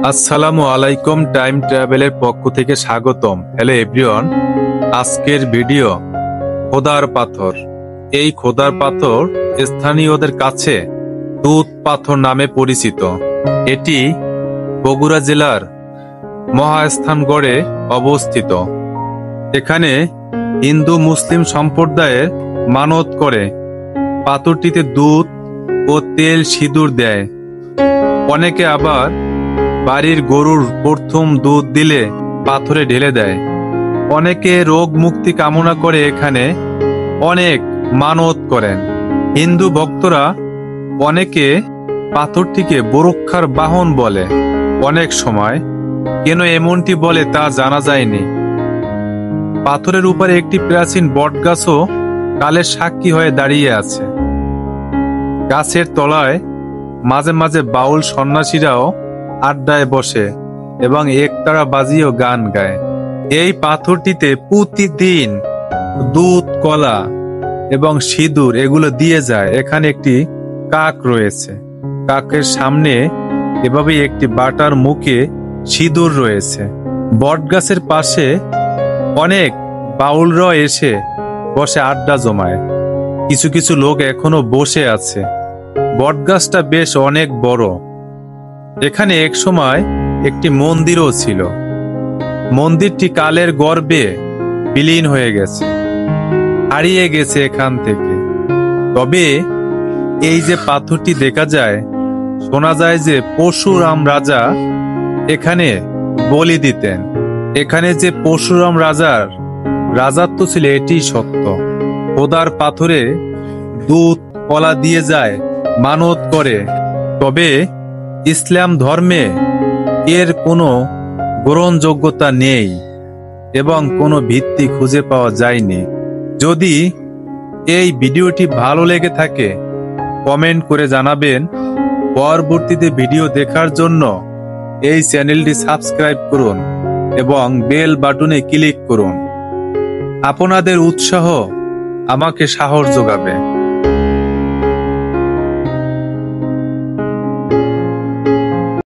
আসসালামু আলাইকুম, টাইম ট্রাভেলের পক্ষ থেকে স্বাগতম। হ্যালো এভরিওয়ান, আজকের ভিডিও খোদার পাথর। এই খোদার পাথর স্থানীয়দের কাছে দুধ পাথর নামে পরিচিত। এটি বগুড়া জেলার মহাস্থানগড়ে অবস্থিত। এখানে হিন্দু মুসলিম সম্প্রদায়ের মানত করে পাথরটিতে দুধ ও তেল সিঁদুর দেয়। অনেকে আবার বাড়ির গরুর প্রথম দুধ দিলে পাথরে ঢেলে দেয়। অনেকে রোগ মুক্তি কামনা করে এখানে অনেক মানত করেন। হিন্দু ভক্তরা অনেকে পাথরটিকে বরক্ষার বাহন বলে। অনেক সময় কেন এমনটি বলে তা জানা যায়নি। পাথরের উপরে একটি প্রাচীন বটগাছও কালের সাক্ষী হয়ে দাঁড়িয়ে আছে। গাছের তলায় মাঝে মাঝে বাউল সন্ন্যাসীরাও আড্ডায় বসে এবং একতারা বাজিয়েও গান গায়। এই পাথরটিতে প্রতিদিন দুধ, কলা এবং সিঁদুর এগুলো দিয়ে যায়। এখানে একটি কাক রয়েছে। কাকের সামনে এভাবে একটি বাটার মুখে সিঁদুর রয়েছে। বটগাছের পাশে অনেক বাউলরা এসে বসে আড্ডা জমায়। কিছু কিছু লোক এখনো বসে আছে। বটগাছটা বেশ অনেক বড়। এখানে এক সময় একটি মন্দিরও ছিল। মন্দিরটি কালের গর্ভে বিলীন হয়ে গেছে, হারিয়ে গেছে এখান থেকে। তবে এই যে পাথরটি দেখা যায়, শোনা যায় যে পরশুরাম রাজা এখানে বলি দিতেন। এখানে যে পরশুরাম রাজার রাজত্ব ছিল এটি সত্য। খোদার পাথরে দুধ, কলা দিয়ে যায়, মানত করে। তবে ইসলাম ধর্মে এর কোনো গ্রহণযোগ্যতা নেই এবং কোনো ভিত্তি খুঁজে পাওয়া যায়নি। যদি এই ভিডিওটি ভালো লেগে থাকে কমেন্ট করে জানাবেন। পরবর্তীতে ভিডিও দেখার জন্য এই চ্যানেলটি সাবস্ক্রাইব করুন এবং বেল বাটনে ক্লিক করুন। আপনাদের উৎসাহ আমাকে সাহস যোগাবে।